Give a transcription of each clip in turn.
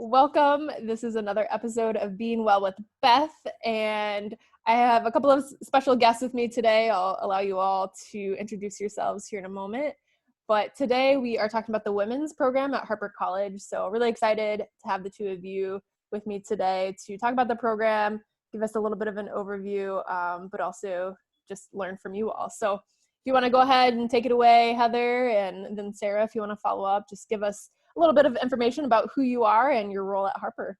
welcome. This is another episode of Being Well with Beth, and I have a couple of special guests with me today. I'll allow you all to introduce yourselves here in a moment. But today we are talking about the women's program at Harper College. So really excited to have the two of you with me today to talk about the program, give us a little bit of an overview, but also just learn from you all. So if you want to go ahead and take it away, Heather, and then Sara, if you want to follow up, just give us a little bit of information about who you are and your role at Harper.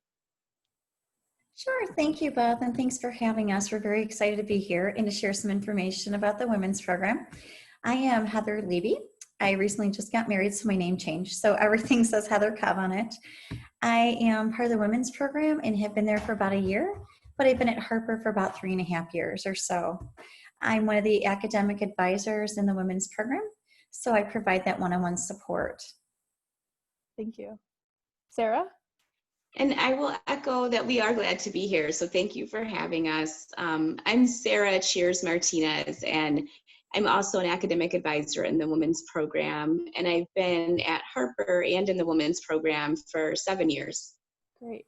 Sure. Thank you, Beth, and thanks for having us. We're very excited to be here and to share some information about the women's program. I am Heather Liebe. I recently just got married, so my name changed. So everything says Heather Cobb on it. I am part of the women's program and have been there for about a year, but I've been at Harper for about 3.5 years or so. I'm one of the academic advisors in the women's program, so I provide that one-on-one support. Thank you. Sara? And I will echo that we are glad to be here. So thank you for having us. I'm Sara Chears Martinez, and I'm also an academic advisor in the women's program. And I've been at Harper and in the women's program for 7 years. Great.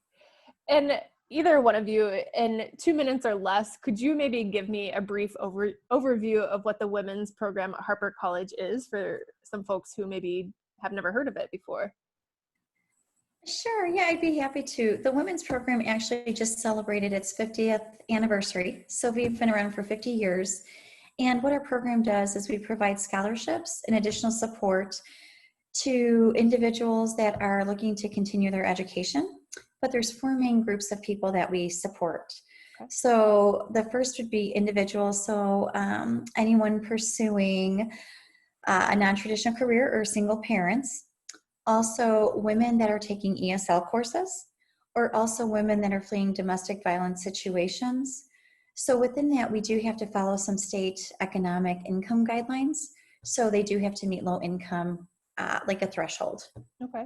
And either one of you, in 2 minutes or less, could you maybe give me a brief overview of what the women's program at Harper College is for some folks who maybe have never heard of it before? Sure, yeah, I'd be happy to. The women's program actually just celebrated its 50th anniversary. So we've been around for 50 years. And what our program does is we provide scholarships and additional support to individuals that are looking to continue their education, but there's 4 main groups of people that we support. Okay. So the first would be individuals, so anyone pursuing a non-traditional career or single parents. Also, women that are taking ESL courses, or also women that are fleeing domestic violence situations. So within that, we do have to follow some state economic income guidelines. So they do have to meet low income, like a threshold. Okay.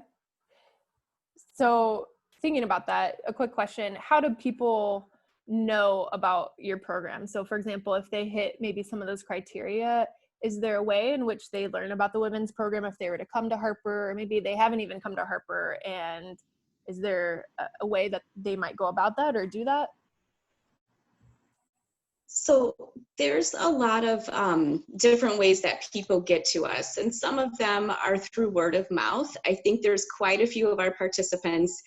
So thinking about that, a quick question, how do people know about your program? So for example, if they hit maybe some of those criteria, is there a way in which they learn about the women's program if they were to come to Harper, or maybe they haven't even come to Harper, and is there a way that they might go about that or do that? So there's a lot of different ways that people get to us, and some of them are through word of mouth. I think there's quite a few of our participants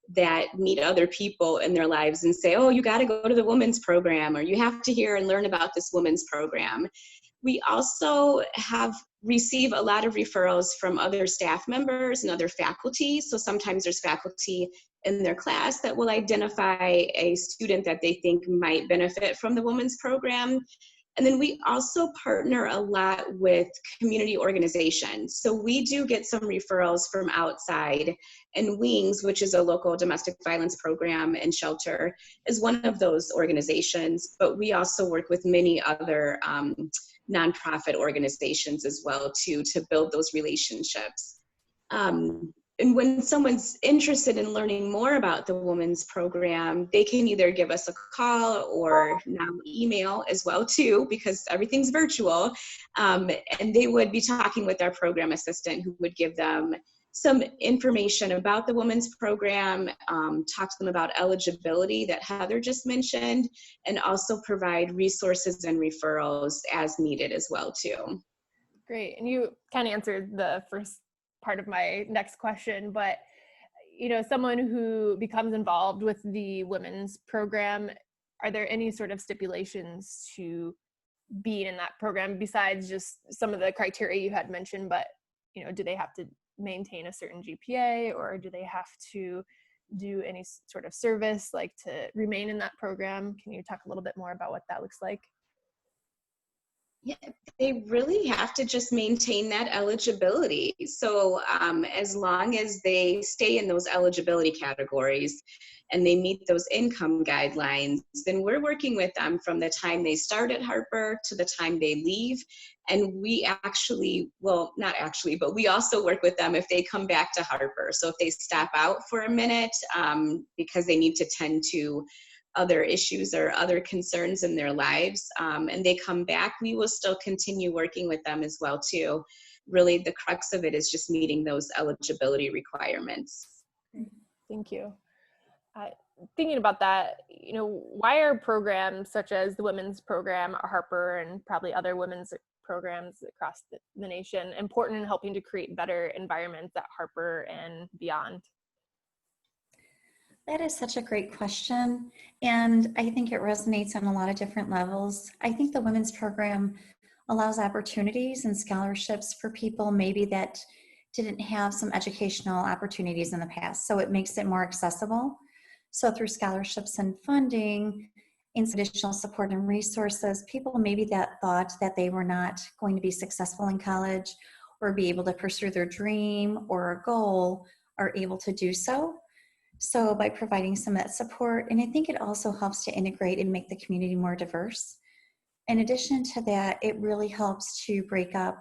that meet other people in their lives and say, oh, you got to go to the women's program, or you have to hear and learn about this women's program. We also receive a lot of referrals from other staff members and other faculty. So sometimes there's faculty in their class that will identify a student that they think might benefit from the women's program. And then we also partner a lot with community organizations. So we do get some referrals from outside, and Wings, which is a local domestic violence program and shelter, is one of those organizations. But we also work with many other nonprofit organizations as well too, to build those relationships. And when someone's interested in learning more about the women's program, they can either give us a call or now email as well too, because everything's virtual. And they would be talking with our program assistant, who would give them some information about the women's program, talk to them about eligibility that Heather just mentioned, and also provide resources and referrals as needed as well too. Great. And you kind of answered the first part of my next question, but someone who becomes involved with the women's program, are there any sort of stipulations to being in that program besides just some of the criteria you had mentioned? But do they have to maintain a certain GPA, or do they have to do any sort of service like to remain in that program? Can you talk a little bit more about what that looks like? Yeah, they really have to just maintain that eligibility. So as long as they stay in those eligibility categories and they meet those income guidelines, then we're working with them from the time they start at Harper to the time they leave. And we actually, well, not actually, but we also work with them if they come back to Harper. So if they stop out for a minute because they need to tend to other issues or other concerns in their lives, and they come back, we will still continue working with them as well too. Really, the crux of it is just meeting those eligibility requirements. Thank you. Thinking about that, why are programs such as the women's program at Harper and probably other women's programs across the nation important in helping to create better environments at Harper and beyond? That is such a great question. And I think it resonates on a lot of different levels. I think the women's program allows opportunities and scholarships for people maybe that didn't have some educational opportunities in the past. So it makes it more accessible. So through scholarships and funding and some additional support and resources, people maybe that thought that they were not going to be successful in college or be able to pursue their dream or a goal are able to do so. So by providing some of that support, and I think it also helps to integrate and make the community more diverse. In addition to that, it really helps to break up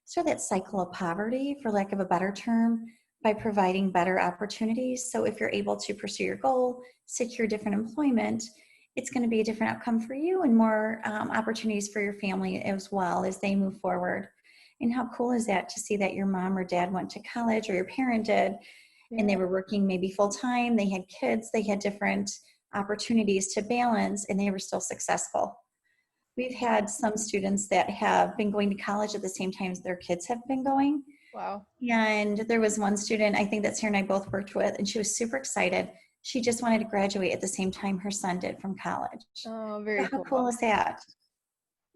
sort of that cycle of poverty, for lack of a better term, by providing better opportunities. So if you're able to pursue your goal, secure different employment, it's going to be a different outcome for you and more opportunities for your family as well as they move forward. And how cool is that to see that your mom or dad went to college or your parent did, and they were working maybe full time, they had kids, they had different opportunities to balance, and they were still successful. We've had some students that have been going to college at the same time as their kids have been going. Wow. And there was one student, I think that Sara and I both worked with, and she was super excited. She just wanted to graduate at the same time her son did from college. Oh, very How cool. cool is that?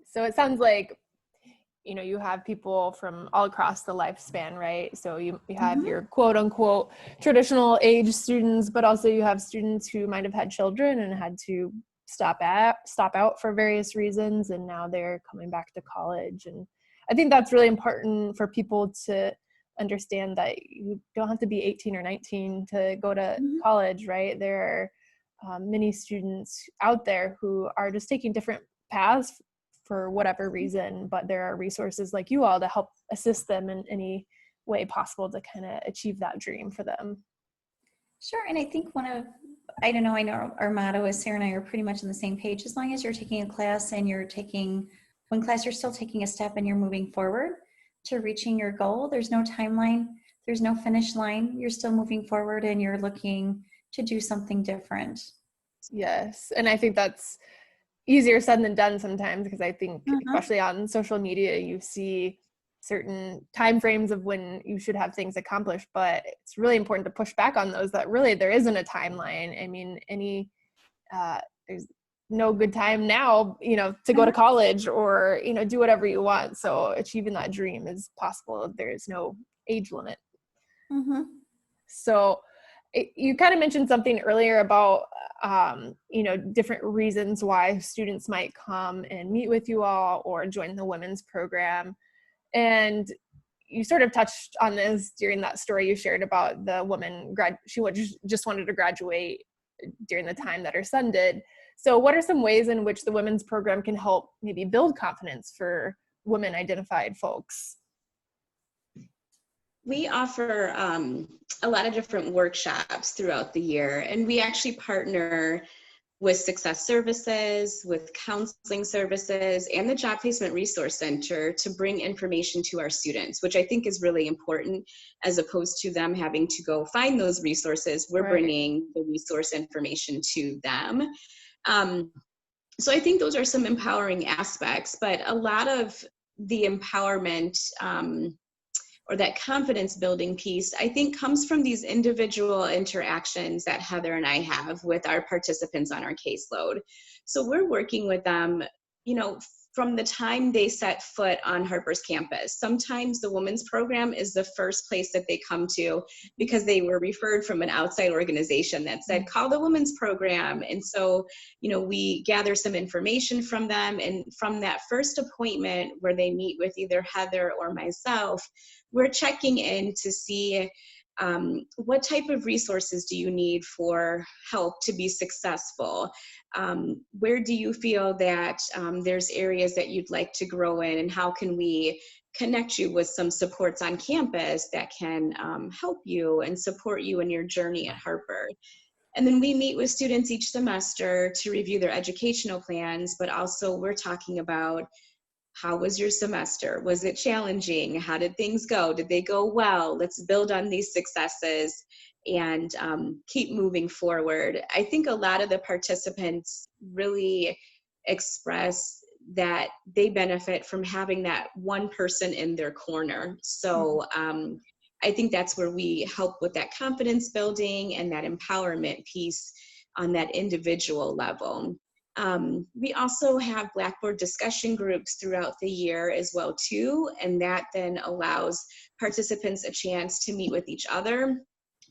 So it sounds like, you have people from all across the lifespan, right? So you have your quote unquote traditional age students, but also you have students who might have had children and had to stop out for various reasons, and now they're coming back to college. And I think that's really important for people to understand, that you don't have to be 18 or 19 to go to college, right? There are many students out there who are just taking different paths for whatever reason, but there are resources like you all to help assist them in any way possible to kind of achieve that dream for them. Sure. And I think I know our motto is, Sara and I are pretty much on the same page. As long as you're taking a class and you're taking one class, you're still taking a step and you're moving forward to reaching your goal. There's no timeline. There's no finish line. You're still moving forward and you're looking to do something different. Yes. And I think that's easier said than done sometimes, because I think especially on social media, you see certain time frames of when you should have things accomplished, but it's really important to push back on those, that really there isn't a timeline. I mean, there's no good time now, to go to college or, do whatever you want. So achieving that dream is possible. There is no age limit. So you kind of mentioned something earlier about, different reasons why students might come and meet with you all or join the women's program. And you sort of touched on this during that story you shared about the woman, she just wanted to graduate during the time that her son did. So what are some ways in which the women's program can help maybe build confidence for women identified folks? We offer a lot of different workshops throughout the year, and we actually partner with Success Services, with counseling services, and the Job Placement Resource Center to bring information to our students, which I think is really important, as opposed to them having to go find those resources. We're bringing the resource information to them. So I think those are some empowering aspects, but a lot of the empowerment or that confidence building piece, I think, comes from these individual interactions that Heather and I have with our participants on our caseload. So we're working with them, from the time they set foot on Harper's campus. Sometimes the women's program is the first place that they come to because they were referred from an outside organization that said, call the women's program. And so, we gather some information from them. And from that first appointment where they meet with either Heather or myself, we're checking in to see what type of resources do you need for help to be successful? Where do you feel that there's areas that you'd like to grow in, and how can we connect you with some supports on campus that can help you and support you in your journey at Harper? And then we meet with students each semester to review their educational plans, but also we're talking about, how was your semester? Was it challenging? How did things go? Did they go well? Let's build on these successes and keep moving forward. I think a lot of the participants really express that they benefit from having that one person in their corner. So I think that's where we help with that confidence building and that empowerment piece on that individual level. We also have Blackboard discussion groups throughout the year as well too, and that then allows participants a chance to meet with each other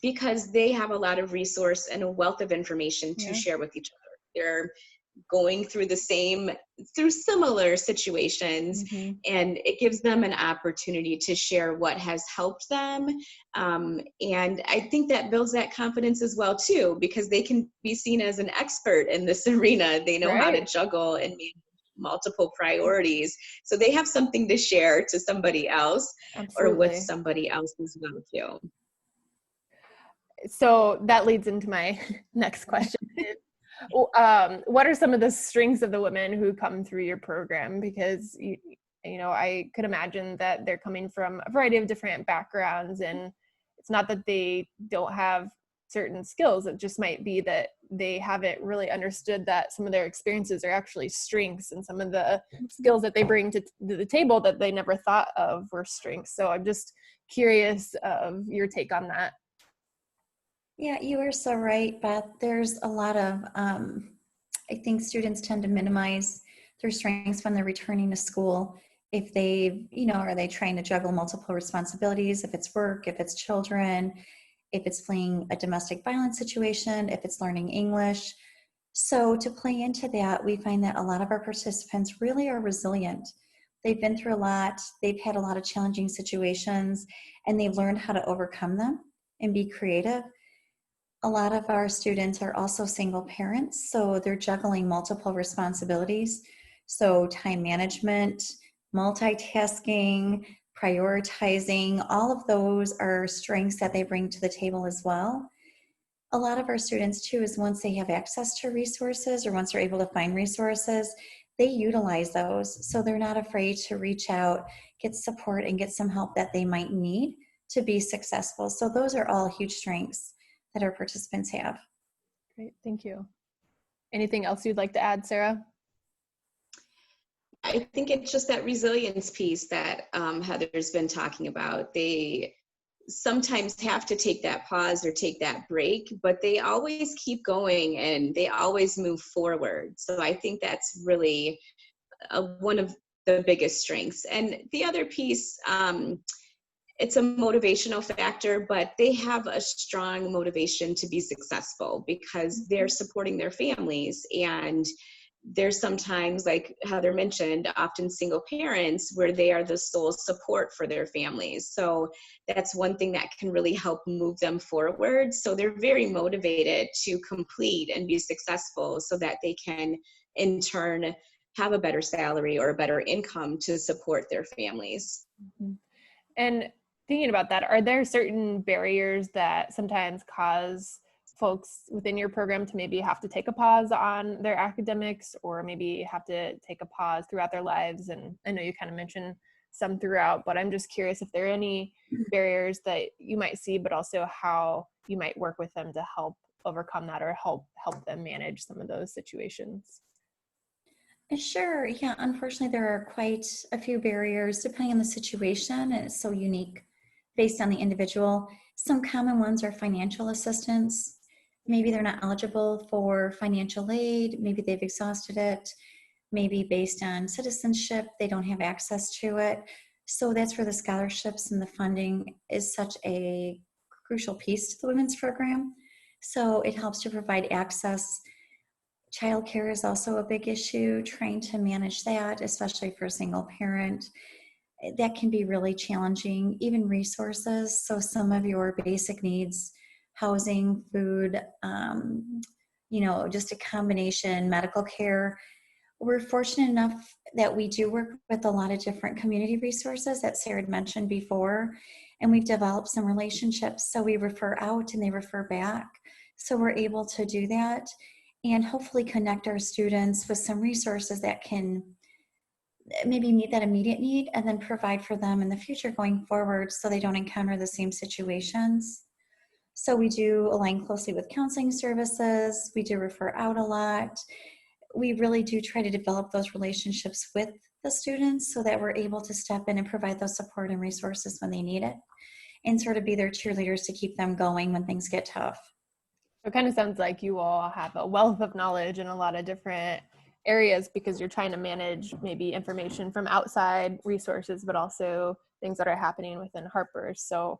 because they have a lot of resource and a wealth of information to share with each other. They're going through similar situations, and it gives them an opportunity to share what has helped them. And I think that builds that confidence as well too, because they can be seen as an expert in this arena. They know how to juggle and manage multiple priorities. So they have something to share to somebody else or with somebody else as well too. So that leads into my next question. What are some of the strengths of the women who come through your program? Because, you know, I could imagine that they're coming from a variety of different backgrounds, and it's not that they don't have certain skills. It just might be that they haven't really understood that some of their experiences are actually strengths, and some of the skills that they bring to the table that they never thought of were strengths. So I'm just curious of your take on that. Yeah, you are so right, Beth. There's a lot of, I think students tend to minimize their strengths when they're returning to school. If they, you know, are they trying to juggle multiple responsibilities? If it's work, if it's children, if it's playing a domestic violence situation, if it's learning English. So to play into that, we find that a lot of our participants really are resilient. They've been through a lot. They've had a lot of challenging situations, and they've learned how to overcome them and be creative. A lot of our students are also single parents, so they're juggling multiple responsibilities. So time management, multitasking, prioritizing, all of those are strengths that they bring to the table as well. A lot of our students too is once they have access to resources or once they're able to find resources, they utilize those. So they're not afraid to reach out, get support, and get some help that they might need to be successful. So those are all huge strengths that our participants have. Great, thank you. Anything else you'd like to add, Sara? I think it's just that resilience piece that Heather's been talking about. They sometimes have to take that pause or take that break, but they always keep going and they always move forward. So I think that's really one of the biggest strengths. And the other piece, it's a motivational factor, but they have a strong motivation to be successful because they're supporting their families. And there's sometimes, like Heather mentioned, often single parents where they are the sole support for their families. So that's one thing that can really help move them forward. So they're very motivated to complete and be successful so that they can in turn have a better salary or a better income to support their families. And thinking about that, are there certain barriers that sometimes cause folks within your program to maybe have to take a pause on their academics, or maybe have to take a pause throughout their lives? And I know you kind of mentioned some throughout, but I'm just curious if there are any barriers that you might see, but also how you might work with them to help overcome that or help them manage some of those situations. Sure. Yeah. Unfortunately, there are quite a few barriers depending on the situation, and it's so unique based on the individual. Some common ones are financial assistance. Maybe they're not eligible for financial aid. Maybe they've exhausted it. Maybe based on citizenship, they don't have access to it. So that's where the scholarships and the funding is such a crucial piece to the women's program. So it helps to provide access. Childcare is also a big issue, trying to manage that, especially for a single parent. That can be really challenging, even resources. So some of your basic needs, housing, food, just a combination, medical care. We're fortunate enough that we do work with a lot of different community resources that Sara had mentioned before, and we've developed some relationships. So we refer out and they refer back. So we're able to do that and hopefully connect our students with some resources that can maybe meet that immediate need and then provide for them in the future going forward so they don't encounter the same situations. So we do align closely with counseling services. We do refer out a lot. We really do try to develop those relationships with the students so that we're able to step in and provide those support and resources when they need it, and sort of be their cheerleaders to keep them going when things get tough. It kind of sounds like you all have a wealth of knowledge in a lot of different areas because you're trying to manage maybe information from outside resources, but also things that are happening within Harper. So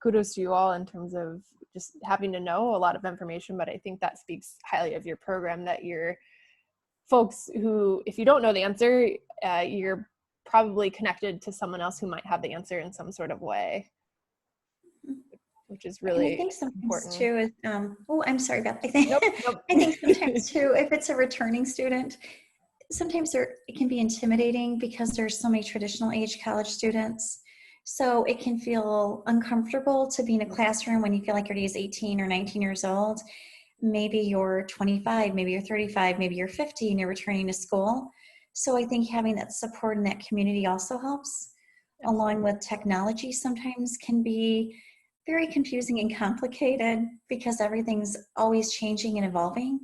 kudos to you all in terms of just having to know a lot of information, but I think that speaks highly of your program, that you're folks who, if you don't know the answer, you're probably connected to someone else who might have the answer in some sort of way, which is really and I think sometimes important. too is, I'm sorry, Beth. I think, Nope. I think sometimes too, if it's a returning student, sometimes it can be intimidating because there's so many traditional age college students. So it can feel uncomfortable to be in a classroom when you feel like everybody is 18 or 19 years old. Maybe you're 25, maybe you're 35, maybe you're 50 and you're returning to school. So I think having that support in that community also helps, along with technology sometimes can be very confusing and complicated because everything's always changing and evolving.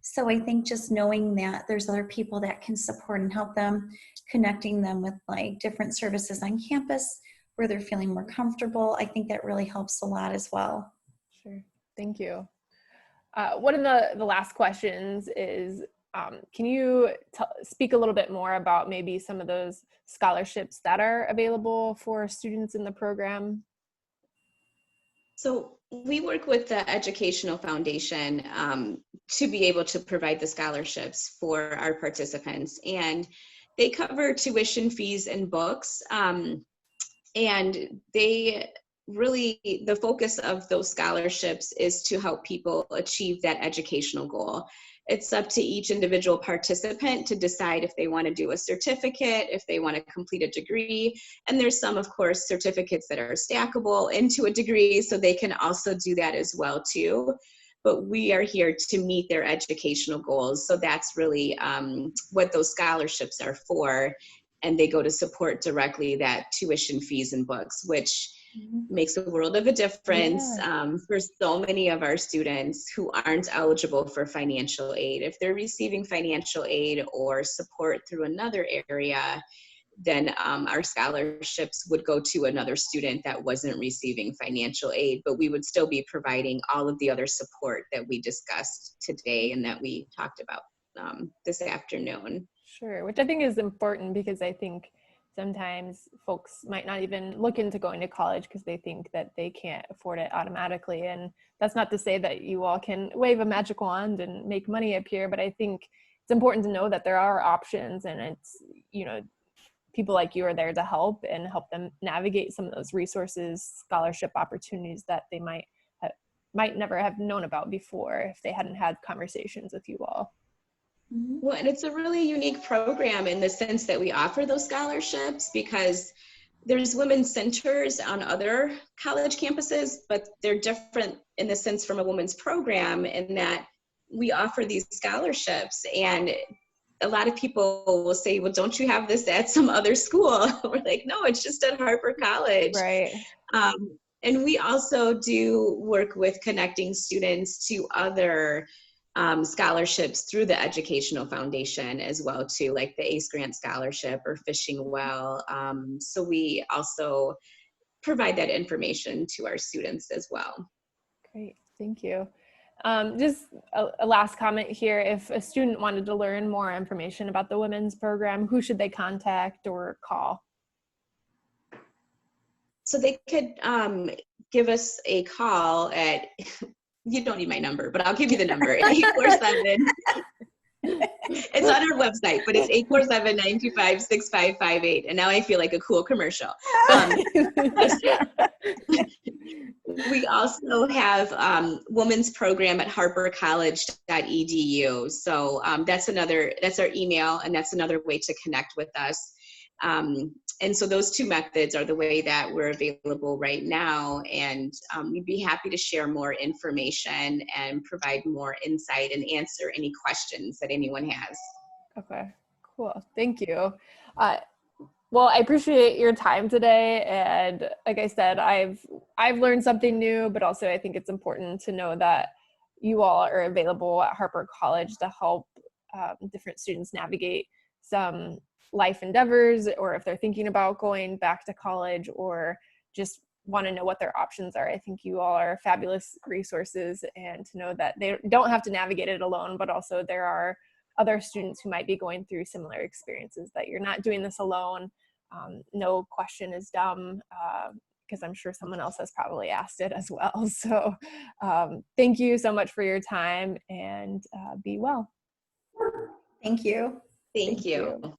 So I think just knowing that there's other people that can support and help them, connecting them with like different services on campus where they're feeling more comfortable, I think that really helps a lot as well. Sure. Thank you. One of the last questions is, can you speak a little bit more about maybe some of those scholarships that are available for students in the program? So we work with the Educational Foundation to be able to provide the scholarships for our participants, and they cover tuition fees and books. And they really, the focus of those scholarships is to help people achieve that educational goal. It's up to each individual participant to decide if they want to do a certificate, if they want to complete a degree. And there's some, of course, certificates that are stackable into a degree, so they can also do that as well too. But we are here to meet their educational goals. So that's really what those scholarships are for. And they go to support directly that tuition fees and books, which makes a world of a difference for so many of our students who aren't eligible for financial aid. If they're receiving financial aid or support through another area, then our scholarships would go to another student that wasn't receiving financial aid, but we would still be providing all of the other support that we discussed today and that we talked about this afternoon. Sure, which I think is important because I think sometimes folks might not even look into going to college because they think that they can't afford it automatically. And that's not to say that you all can wave a magic wand and make money appear, but I think it's important to know that there are options, and it's, you know, people like you are there to help and help them navigate some of those resources, scholarship opportunities that they might never have known about before if they hadn't had conversations with you all. Well, and it's a really unique program in the sense that we offer those scholarships because there's women's centers on other college campuses, but they're different in the sense from a women's program in that we offer these scholarships. And a lot of people will say, well, don't you have this at some other school? We're like, no, it's just at Harper College. Right. And we also do work with connecting students to other scholarships through the Educational Foundation as well too, like the ACE Grant Scholarship or Fishing Well. So we also provide that information to our students as well. Great, thank you. Just a last comment here. If a student wanted to learn more information about the women's program, who should they contact or call? So they could give us a call at, you don't need my number, but I'll give you the number, 847. It's on our website, but it's 847-925-6558. And now I feel like a cool commercial. We also have women's program at harpercollege.edu. So that's our email, and that's another way to connect with us. And so those two methods are the way that we're available right now. And we'd be happy to share more information and provide more insight and answer any questions that anyone has. Okay, cool. Thank you. Well, I appreciate your time today. And like I said, I've learned something new, but also I think it's important to know that you all are available at Harper College to help different students navigate some life endeavors, or if they're thinking about going back to college or just want to know what their options are. I think you all are fabulous resources, and to know that they don't have to navigate it alone, but also there are other students who might be going through similar experiences, that you're not doing this alone. No question is dumb, because I'm sure someone else has probably asked it as well. So thank you so much for your time, and be well. Thank you. Thank you.